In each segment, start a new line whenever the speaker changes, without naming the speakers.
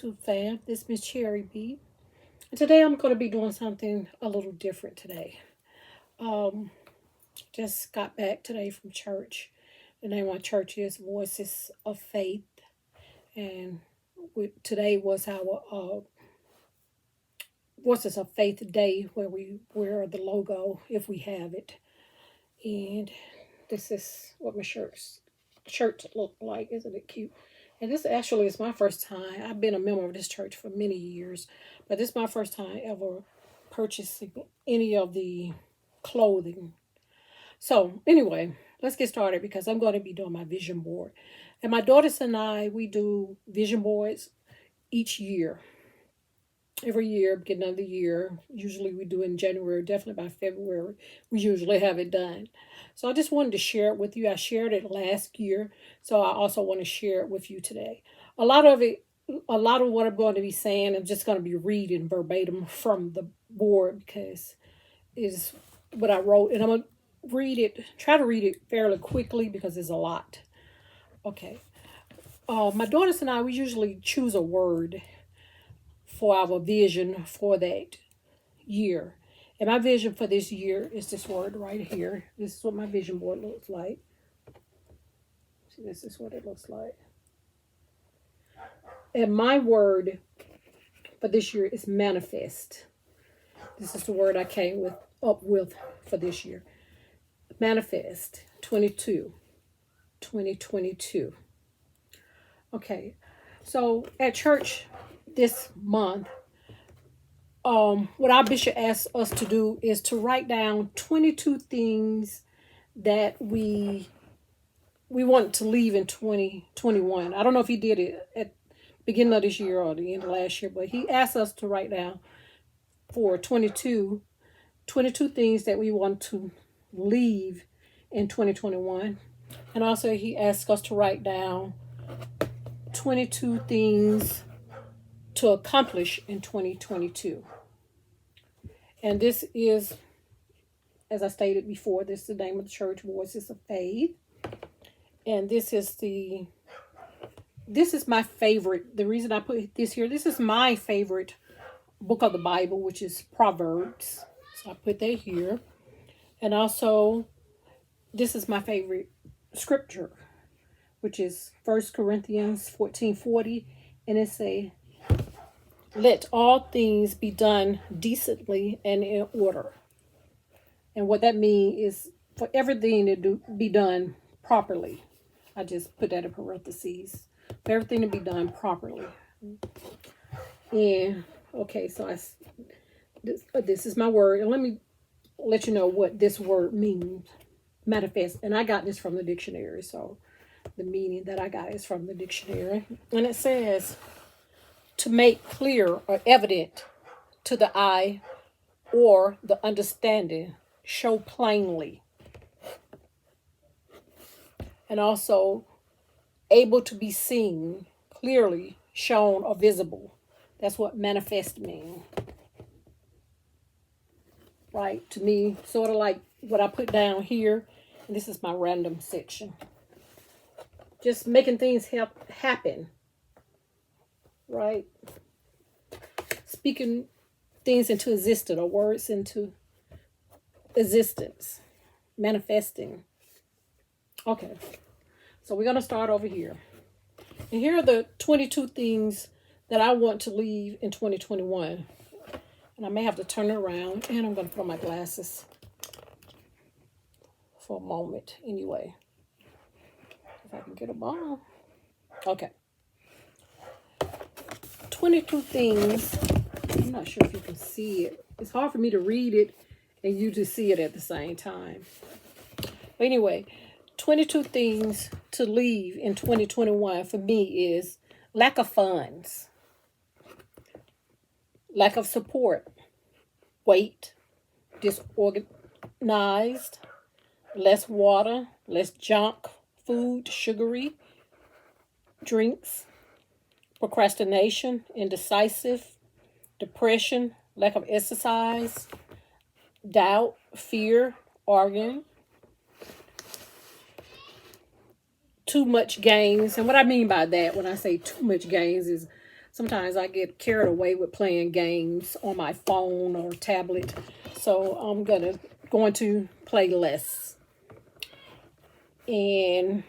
YouTube fam. This is Miss Cherry B. And today I'm going to be doing something a little different today. Um, just got back today from church. The name of my church is Voices of Faith. And today was our Voices of Faith Day where we wear the logo if we have it. And this is what my shirt look like. Isn't it cute? And this actually is my first time. I've been a member of this church for many years, but this is my first time ever purchasing any of the clothing. So anyway, let's get started because I'm going to be doing my vision board. And my daughters and I, we do vision boards each year. Every year, beginning of the year. Usually we do in January, definitely by February. We usually have it done. So I just wanted to share it with you. I shared it last year, so I also want to share it with you today. A lot of what I'm going to be saying, I'm just going to be reading verbatim from the board because it's what I wrote. And I'm going to try to read it fairly quickly because there's a lot. Okay. My daughters and I, we usually choose a word for our vision for that year. And my vision for this year is this word right here. This is what my vision board looks like. See, this is what it looks like. And my word for this year is manifest. This is the word I came up with for this year. Manifest 2022. Okay. So at church this month, what our bishop asked us to do is to write down 22 things that we want to leave in 2021. I don't know if he did it at beginning of this year or the end of last year, but he asked us to write down for 22 things that we want to leave in 2021. And also he asked us to write down 22 things to accomplish in 2022. And this is, as I stated before, this is the name of the church, Voices of Faith. And this is my favorite. The reason I put this here, this is my favorite book of the Bible, which is Proverbs. So I put that here. And also, this is my favorite scripture, which is 1 Corinthians 14:40. And it says, let all things be done decently and in order. And what that means is for everything to be done properly. I just put that in parentheses. For everything to be done properly. And, okay, so this is my word. And let me let you know what this word means. Manifest. And I got this from the dictionary. So the meaning that I got is from the dictionary. And it says, to make clear or evident to the eye or the understanding, show plainly. And also able to be seen, clearly shown or visible. That's what manifest means. Right? To me, sort of like what I put down here. And this is my random section. Just making things happen. Right? Speaking things into existence or words into existence. Manifesting. Okay. So we're going to start over here. And here are the 22 things that I want to leave in 2021. And I may have to turn it around. And I'm going to put on my glasses for a moment anyway. If I can get them on. Okay. 22 things. I'm not sure if you can see it. It's hard for me to read it and you to see it at the same time. But anyway, 22 things to leave in 2021 for me is lack of funds, lack of support, weight, disorganized, less water, less junk food, sugary drinks, procrastination, indecisive, depression, lack of exercise, doubt, fear, arguing, too much gains. And what I mean by that, when I say too much gains, is sometimes I get carried away with playing games on my phone or tablet. So I'm going to play less. And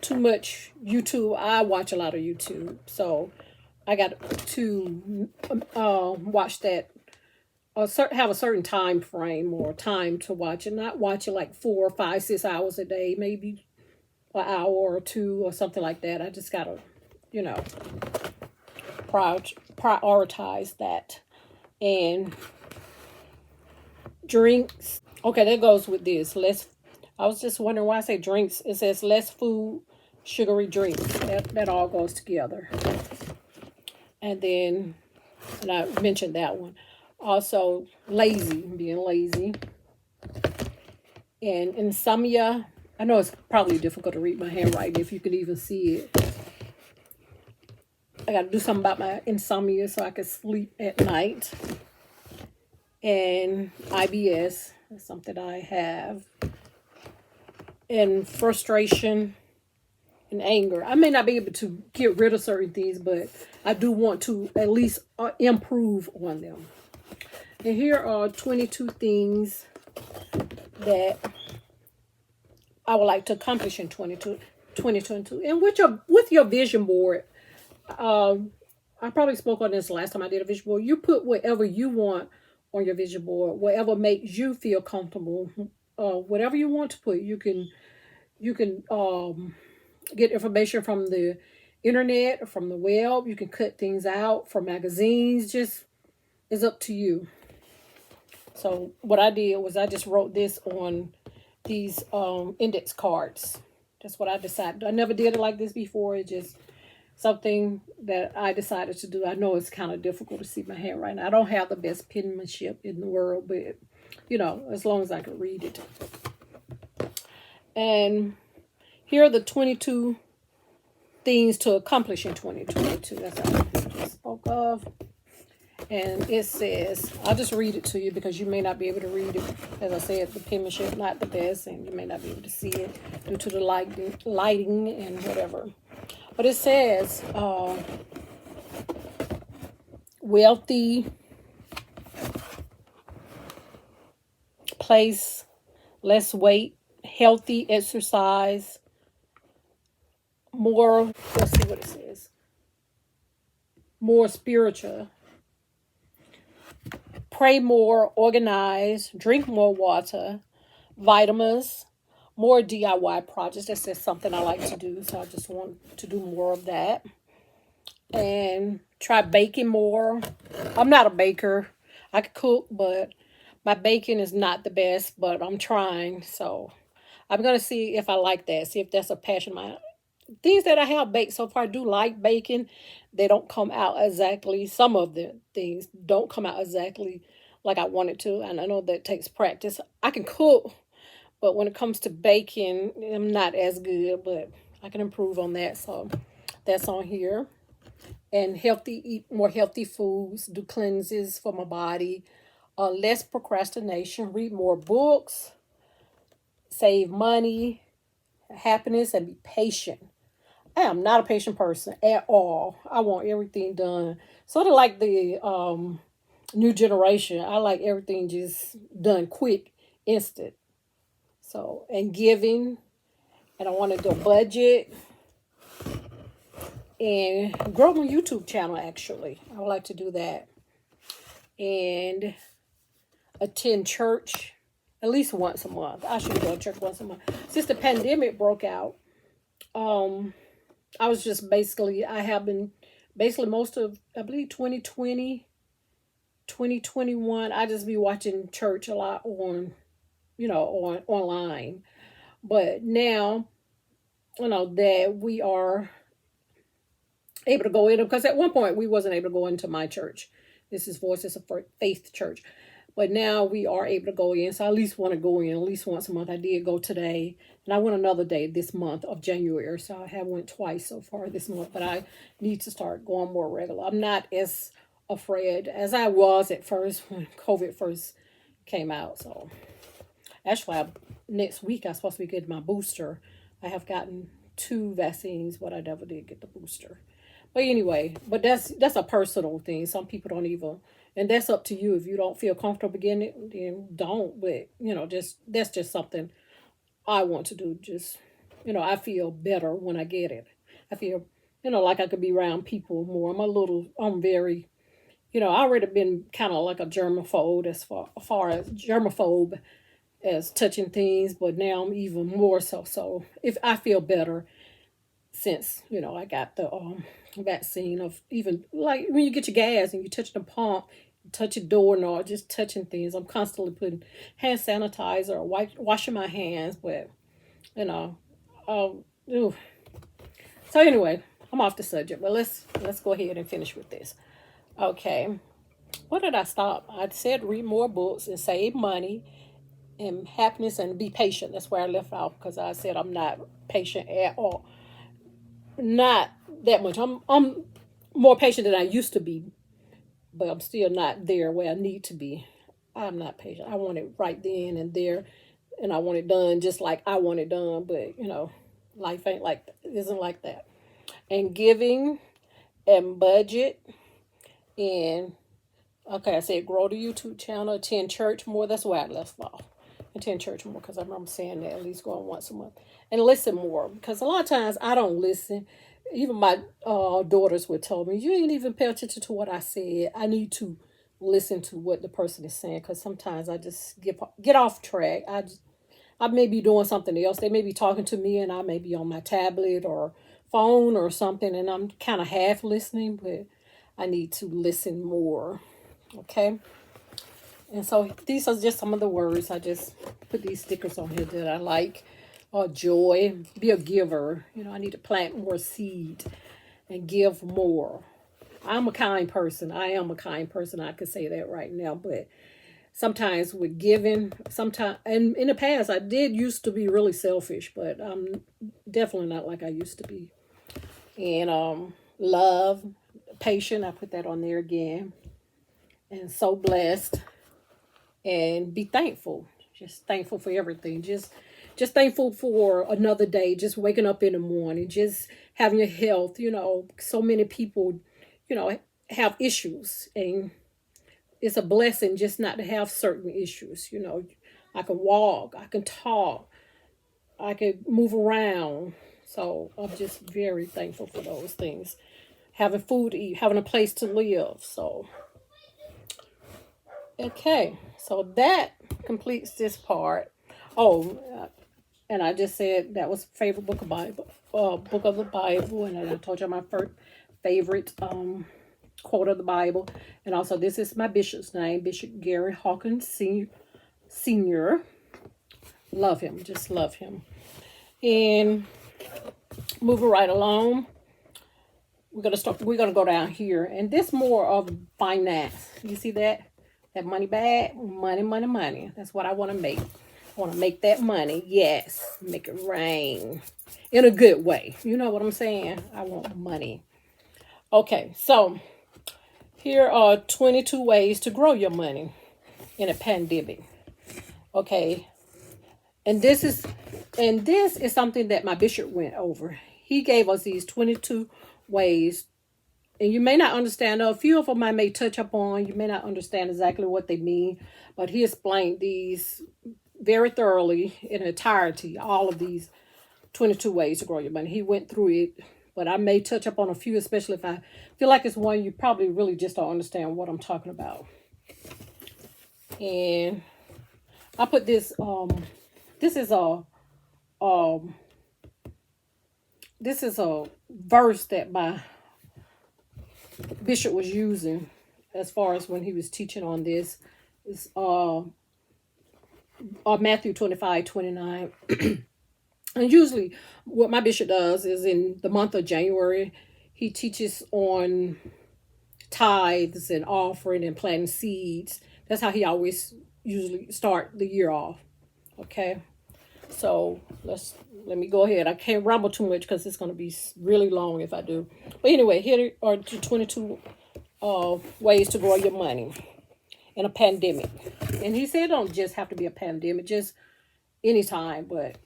too much YouTube. I watch a lot of YouTube, so I got to watch that. Have a certain time frame or time to watch it. Not watch it like 4, 5, 6 hours a day. Maybe an hour or two or something like that. I just gotta, you know, prioritize that. And drinks. Okay, that goes with this. Less. I was just wondering why I say drinks. It says less food, sugary drinks. That all goes together. And then, and I mentioned that one. Also, being lazy. And insomnia. I know it's probably difficult to read my handwriting if you can even see it. I got to do something about my insomnia so I can sleep at night. And IBS is something I have. And frustration and anger. I may not be able to get rid of certain things, but I do want to at least improve on them. And here are 22 things that I would like to accomplish in 2022. And with your vision board, I probably spoke on this last time I did a vision board. You put whatever you want on your vision board, whatever makes you feel comfortable. Whatever you want to put, you can get information from the internet, from the web. You can cut things out from magazines. Just it's up to you. So what I did was I just wrote this on these index cards. That's what I decided. I never did it like this before. It's just something that I decided to do. I know it's kind of difficult to see my handwriting. I don't have the best penmanship in the world, but you know, as long as I can read it. And here are the 22 things to accomplish in 2022. That's all I spoke of. And it says, I'll just read it to you because you may not be able to read it. As I said, the penmanship not the best, and you may not be able to see it due to the lighting and whatever. But it says, wealthy place, less weight, healthy exercise, more, let's see what it says, more spiritual, pray more, organize, drink more water, vitamins, more DIY projects. That's just something I like to do, so I just want to do more of that. And try baking more. I'm not a baker. I could cook, but my baking is not the best, but I'm trying. So I'm going to see if I like that, see if that's a passion of mine. Things that I have baked so far, I do like baking. They don't come out exactly. Some of the things don't come out exactly like I wanted to. And I know that takes practice. I can cook, but when it comes to baking, I'm not as good, but I can improve on that. So that's on here. And eat more healthy foods, do cleanses for my body, less procrastination, read more books, save money, happiness, and be patient. I am not a patient person at all. I want everything done. Sort of like the new generation. I like everything just done quick, instant. So, and giving. And I want to do a budget. And grow my YouTube channel, actually. I would like to do that. And attend church at least once a month. I should go to church once a month. Since the pandemic broke out, I was just I have been most of, I believe, 2020, 2021. I just be watching church a lot on online. But now, that we are able to go in, because at one point we wasn't able to go into my church. This is Voices of Faith Church. But now we are able to go in. So I at least want to go in at least once a month. I did go today. And I went another day this month of January. So I have went twice so far this month. But I need to start going more regular. I'm not as afraid as I was at first when COVID first came out. So actually, next week I'm supposed to be getting my booster. I have gotten 2 vaccines, but I never did get the booster. But anyway, but that's a personal thing. Some people don't even, and that's up to you. If you don't feel comfortable getting it, then don't. But just that's just something I want to do. Just I feel better when I get it. I feel like I could be around people more. I'm very I already been kind of like a germaphobe as far as germaphobe as touching things, but now I'm even more so. So if I feel better since I got the vaccine, of even like when you get your gas and you touch the pump, you touch your doorknob, just touching things. I'm constantly putting hand sanitizer or washing my hands, but you know, ooh. So anyway, I'm off the subject, but let's go ahead and finish with this. Okay, what did I stop? I said read more books and save money and happiness and be patient. That's where I left off because I said I'm not patient at all. Not that much. I'm more patient than I used to be, but I'm still not there where I need to be. I'm not patient. I want it right then and there, and I want it done just like I want it done. But life ain't like isn't like that. And giving and budget and okay, I said grow the YouTube channel, attend church more. That's where I left off. Attend church more because I remember saying that at least going once a month and listen more because a lot of times I don't listen. Even my daughters would tell me, you ain't even pay attention to what I said. I need to listen to what the person is saying because sometimes I just get off track. I may be doing something else. They may be talking to me and I may be on my tablet or phone or something and I'm kind of half listening, but I need to listen more. Okay. And so these are just some of the words. I just put these stickers on here that I like. Joy, be a giver. I need to plant more seed and give more. I'm a kind person. I am a kind person. I could say that right now. But sometimes with giving, sometimes, and in the past, I did used to be really selfish, but I'm definitely not like I used to be. And love, patient, I put that on there again. And so blessed. And be thankful. Just thankful for everything. Just thankful for another day. Just waking up in the morning. Just having your health. So many people, have issues, and it's a blessing just not to have certain issues. I can walk. I can talk. I can move around. So I'm just very thankful for those things. Having food to eat, having a place to live. So okay, so that completes this part. Oh, and I just said that was favorite book of Bible, book of the Bible, and I told you my first favorite quote of the Bible, and also this is my bishop's name, Bishop Gary Hawkins Senior. Love him, just love him. And moving right along, we're gonna go down here, and this more of finance. You see that? That money bag, money, money, money. That's what I want to make. I want to make that money. Yes, make it rain in a good way. You know what I'm saying? I want money. Okay, so here are 22 ways to grow your money in a pandemic. Okay, and this is something that my bishop went over. He gave us these 22 ways. And you may not understand, a few of them I may touch upon. You may not understand exactly what they mean, but he explained these very thoroughly in entirety, all of these 22 ways to grow your money. He went through it, but I may touch up on a few, especially if I feel like it's one you probably really just don't understand what I'm talking about. And I put this, this is a verse that my bishop was using as far as when he was teaching on this. Is Matthew 25:29. And usually what my bishop does is in the month of January, he teaches on tithes and offering and planting seeds. That's how he always usually start the year off. Okay, so let me go ahead. I can't ramble too much because it's going to be really long if I do. But anyway, here are the 22 ways to grow your money in a pandemic. And he said it don't just have to be a pandemic, just anytime. But,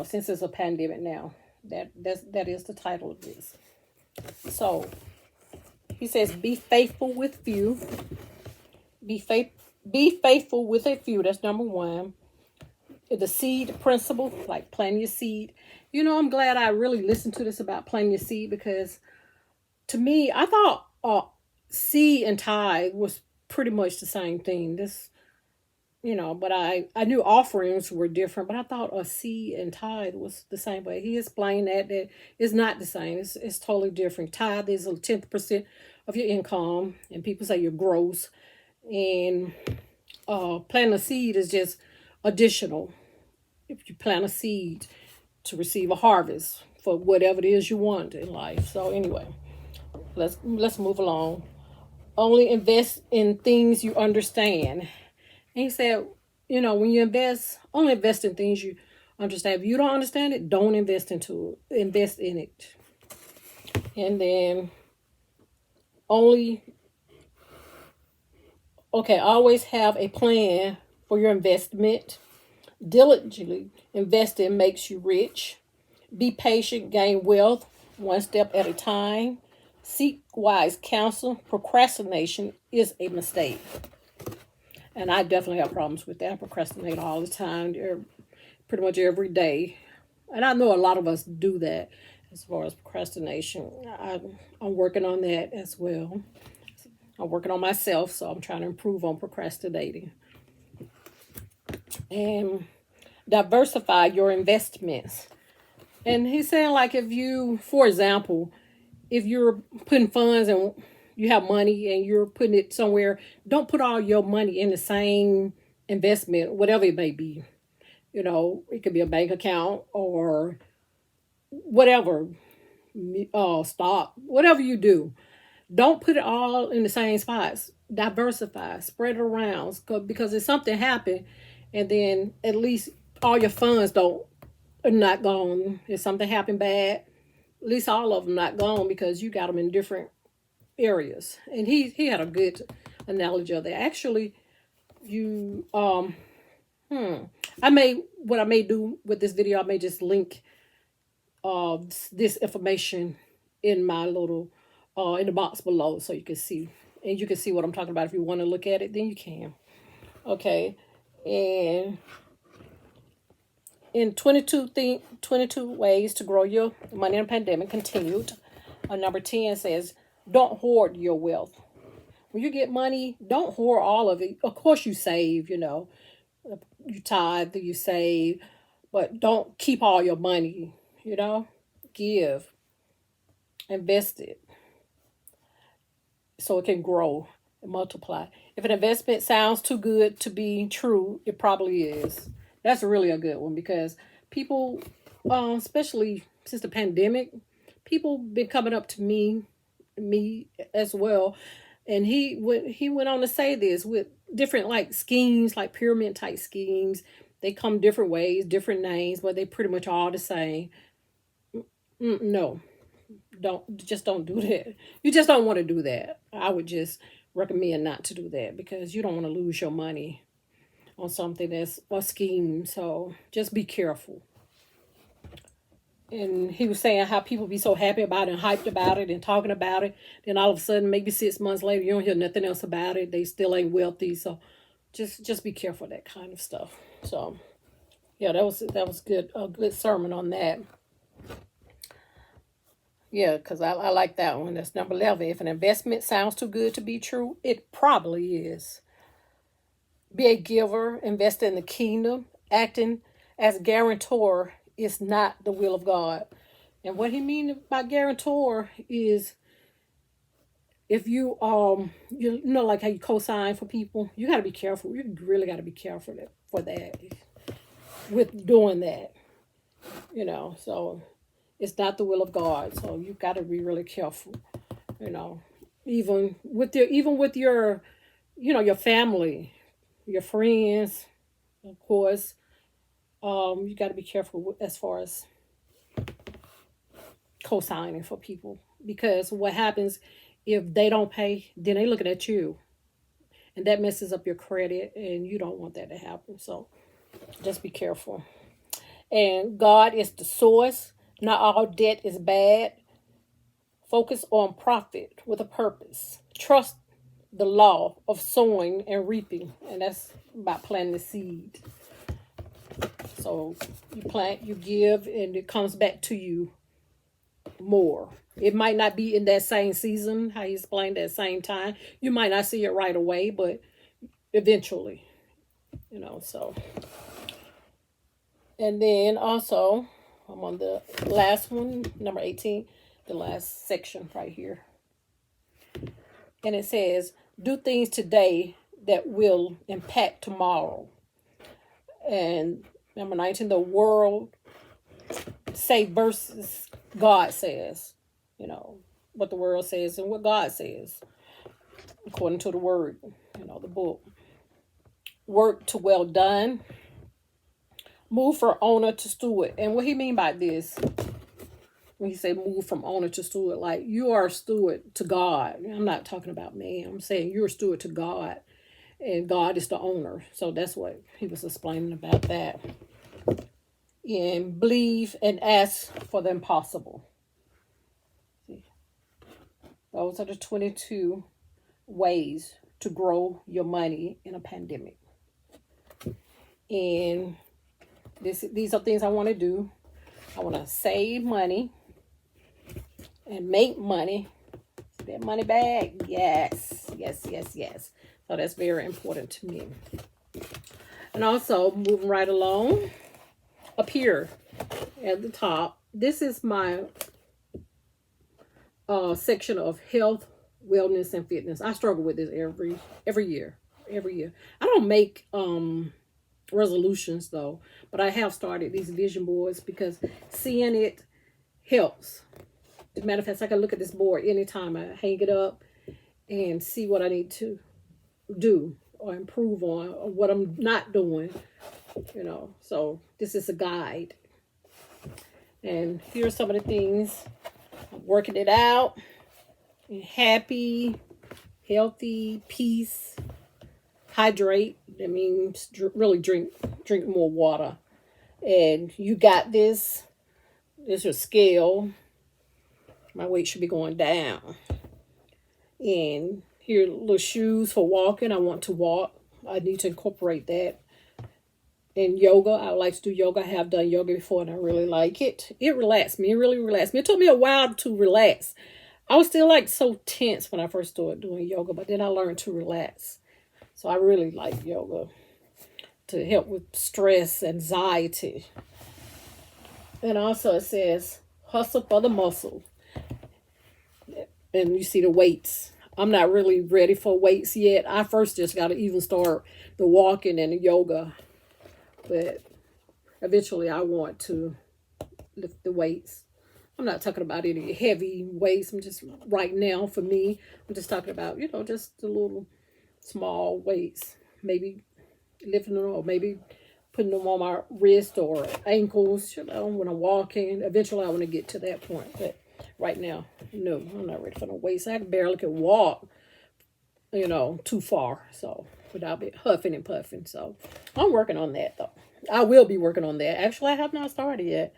since it's a pandemic now, that is the title of this. So he says, be faithful with few. Be faithful with a few. That's number one. The seed principle, like planting your seed. I'm glad I really listened to this about planting your seed, because to me, I thought seed and tithe was pretty much the same thing. But I knew offerings were different, but I thought a seed and tithe was the same way. He explained that it's not the same. It's totally different. Tithe is a 10% of your income, and people say your gross. And planting a seed is just additional. If you plant a seed to receive a harvest for whatever it is you want in life. So anyway, let's move along. Only invest in things you understand. And he said, when you invest, only invest in things you understand. If you don't understand it, don't invest into it. Invest in it. And then always have a plan for your investment. Diligently investing makes you rich. Be patient, gain wealth one step at a time. Seek wise counsel. Procrastination is a mistake. And I definitely have problems with that. I procrastinate all the time, pretty much every day. And I know a lot of us do that as far as procrastination. I'm working on that as well. I'm working on myself, so I'm trying to improve on procrastinating. And diversify your investments. And he's saying, like, if you, for example, if you're putting funds and you have money and you're putting it somewhere, don't put all your money in the same investment, whatever it may be. It could be a bank account or whatever, stock, whatever you do. Don't put it all in the same spots. Diversify, spread it around, because if something happened, and then at least all your funds are not gone. If something happened bad, at least all of them not gone, because you got them in different areas. And he had a good analogy of that. Actually, I may do with this video, I may just link this information in my little in the box below, so you can see, and you can see what I'm talking about. If you want to look at it, then you can. Okay. And in 22 ways to grow your money in a pandemic continued. Number 10 says, don't hoard your wealth. When you get money, don't hoard all of it. Of course you save, you tithe, you save, but don't keep all your money, give, invest it so it can grow and multiply. If an investment sounds too good to be true, it probably is. That's really a good one, because people, especially since the pandemic, people been coming up to me as well. And he went on to say this with different like schemes, like pyramid type schemes. They come different ways, different names, but they pretty much all the same. No, don't do that. You just don't want to do that. I would just recommend not to do that, because you don't want to lose your money on something that's a scheme. So just be careful. And he was saying how people be so happy about it and hyped about it and talking about it. Then all of a sudden, maybe 6 months later, you don't hear nothing else about it. They still ain't wealthy. So just be careful of that kind of stuff. So yeah, that was good. A good sermon on that. Yeah, because I like that one. That's number 11. If an investment sounds too good to be true, it probably is. Be a giver, invest in the kingdom. Acting as guarantor is not the will of God. And what he means by guarantor is, if you like how you co-sign for people, you got to be careful. You really got to be careful for that, with doing that. So it's not the will of God. So you got to be really careful. Even with your your family, your friends, of course. You got to be careful as far as co-signing for people, because what happens if they don't pay, then they looking at you, and that messes up your credit, and you don't want that to happen. So just be careful. And God is the source. Not all debt is bad. Focus on profit with a purpose. Trust the law of sowing and reaping, and that's about planting the seed. So you plant, you give, and it comes back to you more. It might not be in that same season, how you explained, at the same time. You might not see it right away, but eventually, so. And then also, I'm on the last one, number 18, the last section right here. And it says, do things today that will impact tomorrow. And number 19, the world say versus God says. What the world says and what God says. According to the word, the book. Work to well done. Move from owner to steward. And what he mean by this, when he say move from owner to steward, like you are a steward to God. I'm not talking about me. I'm saying you're a steward to God. And God is the owner. So that's what he was explaining about that. And believe and ask for the impossible. Those are the 22 ways to grow your money in a pandemic. And these are things I want to do. I want to save money and make money. That money back. Yes. So that's very important to me. And also, moving right along, up here at the top, this is my section of health, wellness, and fitness. I struggle with this every year. I don't make resolutions though, but I have started these vision boards because seeing it helps. As a matter of fact, I can look at this board anytime I hang it up and see what I need to do or improve on or what I'm not doing, So this is a guide. And here are some of the things. I'm working it out. Happy, healthy, peace, hydrate. That means really drink more water. And you got this. This is your scale. My weight should be going down. And here are little shoes for walking. I want to walk. I need to incorporate that. And yoga, I like to do yoga. I have done yoga before and I really like it. It relaxed me. It really relaxed me. It took me a while to relax. I was still so tense when I first started doing yoga, but then I learned to relax. So I really like yoga to help with stress, anxiety. And also it says, hustle for the muscle. And you see the weights. I'm not really ready for weights yet. I first just got to even start the walking and the yoga. But eventually I want to lift the weights. I'm not talking about any heavy weights. I'm just, right now for me, I'm just talking about, just the little small weights. Maybe lifting them or maybe putting them on my wrist or ankles, when I'm walking. Eventually I want to get to that point. But right now, no, I'm not ready for no weights. I barely can walk, too far. So without it huffing and puffing. So I'm working on that though. I will be working on that. Actually, I have not started yet.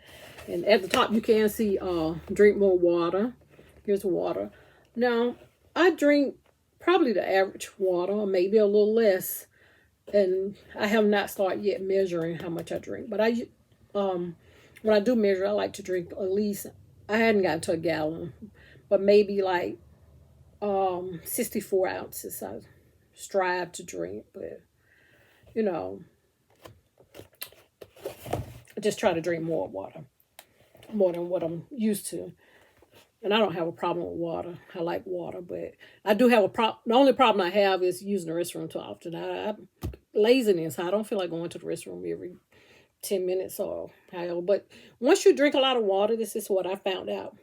And at the top you can see drink more water. Here's water. Now, I drink probably the average water, or maybe a little less. And I have not started yet measuring how much I drink. But when I do measure, I like to drink at least, I hadn't gotten to a gallon, but maybe 64 ounces I strive to drink. But, I just try to drink more water, more than what I'm used to. And I don't have a problem with water. I like water, but I do have a problem. The only problem I have is using the restroom too often. Laziness. I don't feel like going to the restroom every 10 minutes or however. But once you drink a lot of water, this is what I found out.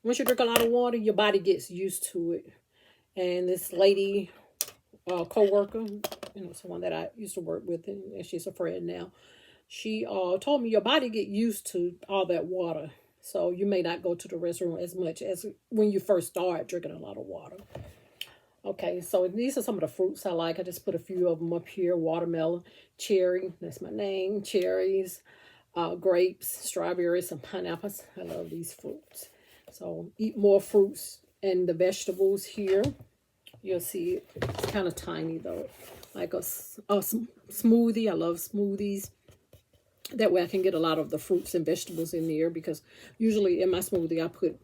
Once you drink a lot of water, your body gets used to it. And this lady, co-worker, someone that I used to work with, and she's a friend now, she told me your body get used to all that water. So you may not go to the restroom as much as when you first start drinking a lot of water. Okay, so these are some of the fruits I like. I just put a few of them up here. Watermelon, cherry, that's my name, cherries, grapes, strawberries, and pineapples. I love these fruits. So eat more fruits and the vegetables here. You'll see it. It's kind of tiny though. Like a smoothie. I love smoothies. That way I can get a lot of the fruits and vegetables in there, because usually in my smoothie I put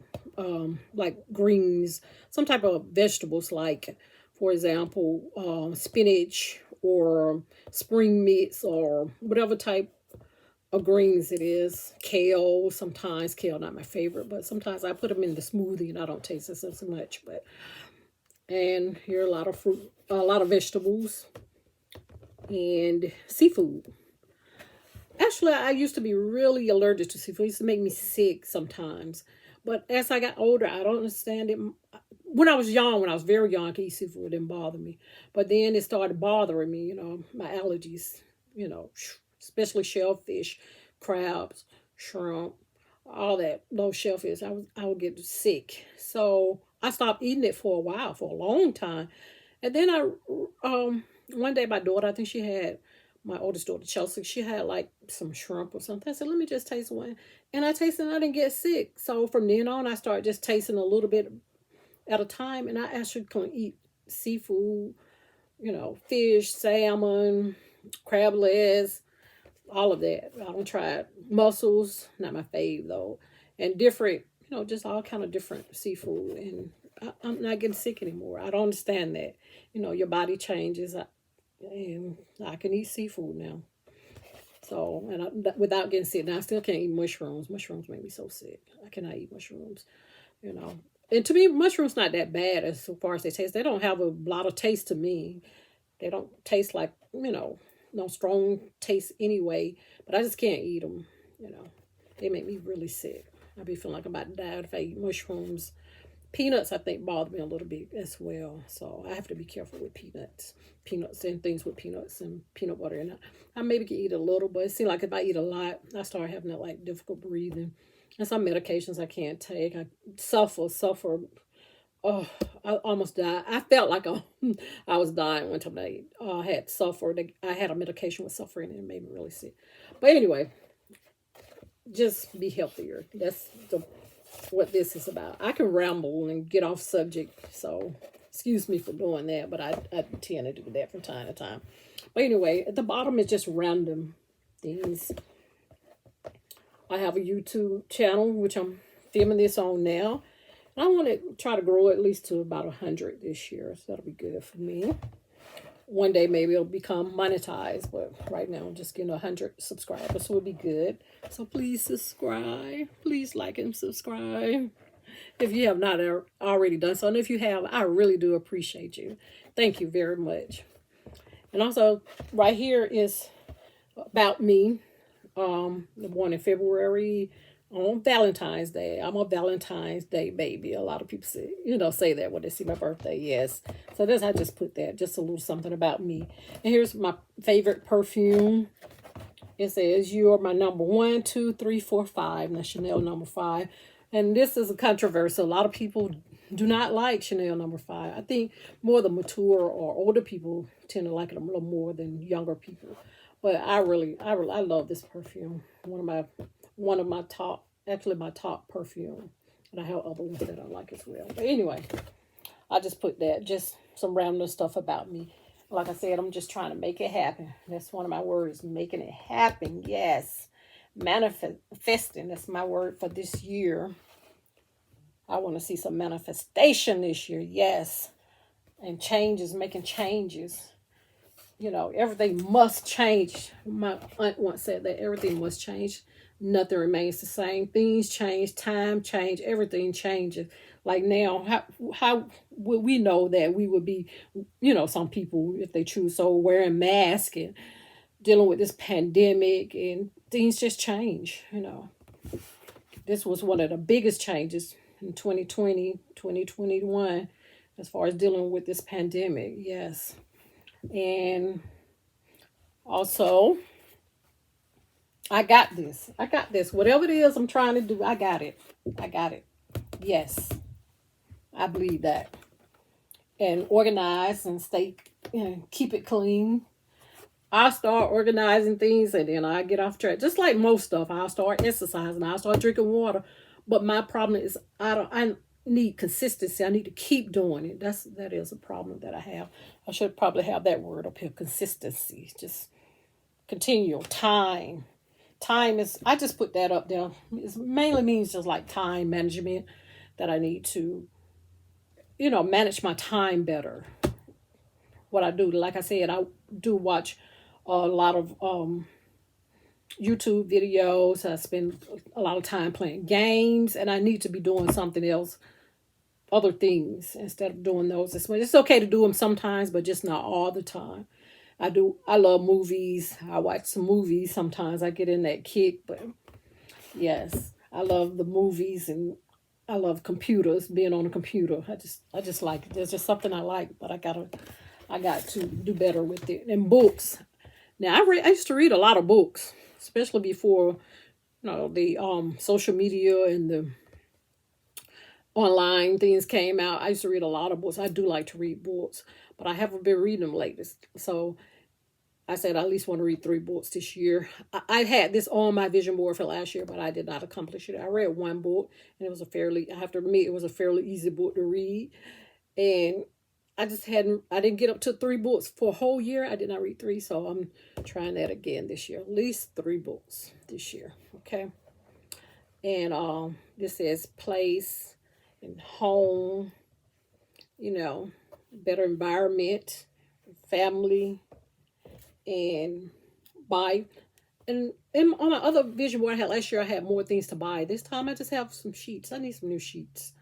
like greens, some type of vegetables, like for example spinach or spring mix or whatever type of greens it is. Kale, sometimes kale not my favorite, but sometimes I put them in the smoothie and I don't taste it so much. But and here are a lot of fruit, a lot of vegetables and seafood. Actually, I used to be really allergic to seafood. It used to make me sick sometimes. But as I got older, I don't understand it. When I was young, when I was very young, I could eat seafood. It didn't bother me. But then it started bothering me, my allergies, especially shellfish, crabs, shrimp, all that. Those shellfish, I would get sick. So I stopped eating it for a while, for a long time. And then one day my daughter, I think she had, my oldest daughter, Chelsea, she had like some shrimp or something. I said, let me just taste one. And I tasted it and I didn't get sick. So from then on, I started just tasting a little bit at a time. And I actually can eat seafood, fish, salmon, crab legs, all of that. I don't try it. Mussels, not my fave though. And different, just all kind of different seafood. And I'm not getting sick anymore. I don't understand that. Your body changes. And I can eat seafood now. So, and without getting sick. Now, I still can't eat mushrooms. Mushrooms make me so sick. I cannot eat mushrooms, And to me, mushrooms not that bad as far as they taste. They don't have a lot of taste to me. They don't taste like, no strong taste anyway. But I just can't eat them, They make me really sick. I be feeling like I'm about to die if I eat mushrooms. Peanuts, I think, bother me a little bit as well. So I have to be careful with peanuts. Peanuts and things with peanuts and peanut butter. And I maybe can eat a little, but it seems like if I eat a lot, I start having that like difficult breathing. And some medications I can't take. I suffer. Oh, I almost died. I felt like I was dying one time. I had suffered. I had a medication with suffering and it made me really sick. But anyway, just be healthier. That's what this is about. I can ramble and get off subject, so excuse me for doing that, but I tend to do that from time to time. But anyway, at the bottom is just random things. I have a YouTube channel, which I'm filming this on now. And I want to try to grow at least to about 100 this year, so that'll be good for me. One day maybe it'll become monetized, but right now I'm just getting 100 subscribers, so it'll be good. So please subscribe. Please like and subscribe if you have not already done so. And if you have, I really do appreciate you. Thank you very much. And also right here is about me. The one in February on Valentine's Day. I'm a Valentine's Day baby. A lot of people say that when they see my birthday. Yes. So I just put that, just a little something about me. And here's my favorite perfume. It says, you are my number 1, 2, 3, 4, 5. And that's Chanel number 5. And this is a controversy. A lot of people do not like Chanel number 5. I think more the mature or older people tend to like it a little more than younger people. But I love this perfume. One of my top, actually my top perfume. And I have other ones that I like as well. But anyway, I just put that, just some random stuff about me. Like I said, I'm just trying to make it happen. That's one of my words, making it happen. Yes. Manifesting, that's my word for this year. I want to see some manifestation this year. Yes. And changes, making changes. Everything must change. My aunt once said that everything must change. Nothing remains the same. Things change, time change, everything changes. Like now, how would we know that we would be, some people, if they choose so, wearing masks and dealing with this pandemic, and things just change, This was one of the biggest changes in 2020, 2021, as far as dealing with this pandemic. Yes. And also, I got this. Whatever it is I'm trying to do, I got it. Yes. I believe that. And organize and stay, keep it clean. I'll start organizing things and then I get off track. Just like most stuff, I'll start exercising. I'll start drinking water. But my problem is I need consistency. I need to keep doing it. That is a problem that I have. I should probably have that word up here, consistency. Just continual time. Time is, I just put that up there. It mainly means just like time management, that I need to, manage my time better. What I do, like I said, I do watch a lot of YouTube videos. I spend a lot of time playing games, and I need to be doing something else, other things, instead of doing those. It's okay to do them sometimes, but just not all the time. I love movies. I watch some movies sometimes. I get in that kick, but yes, I love the movies, and I love computers, being on a computer. I just like it. There's just something I like, but I got to do better with it. And books. Now I used to read a lot of books, especially before the social media and the online things came out. I used to read a lot of books. I do like to read books, but I haven't been reading them lately. So I said I at least want to read 3 books this year. I had this on my vision board for last year, but I did not accomplish it. I read 1 book, and it was I have to admit, it was a fairly easy book to read. And I didn't get up to 3 books for a whole year. I did not read 3, so I'm trying that again this year. At least 3 books this year, okay? And this says place and home, better environment, family, and buy. And on my other vision board I had last year, I had more things to buy. This time I just have some sheets. I need some new sheets.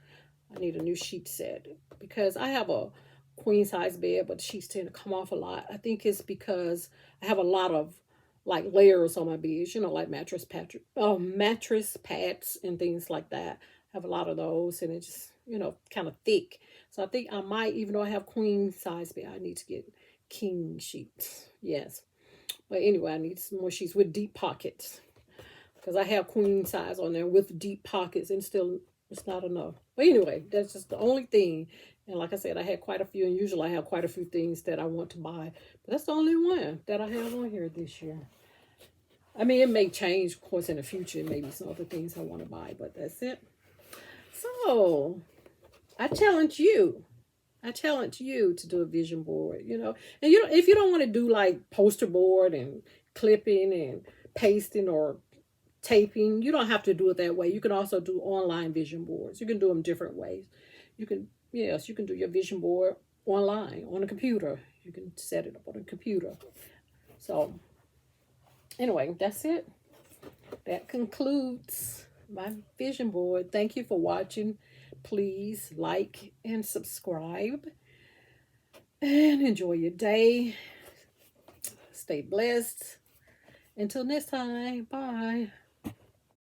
I need a new sheet set because I have a queen size bed, but the sheets tend to come off a lot. I think it's because I have a lot of like layers on my beds, like mattress pads and things like that. I have a lot of those, and it's just, kind of thick. So I think I might, even though I have queen size bed, I need to get king sheets. Yes. But anyway, I need some more sheets with deep pockets, because I have queen size on there with deep pockets, and still it's not enough. But anyway, that's just the only thing. And like I said, I had quite a few, and usually I have quite a few things that I want to buy. But that's the only one that I have on here this year. I mean, it may change, of course, in the future. Maybe some other things I want to buy, but that's it. So, I challenge you. To do a vision board, And if you don't want to do like poster board and clipping and pasting or taping, you don't have to do it that way. You can also do online vision boards. You can do them different ways. You can do your vision board online on a computer. You can set it up on a computer. So anyway, that's it. That concludes my vision board. Thank you for watching. Please like and subscribe, and enjoy your day. Stay blessed. Until next time, bye.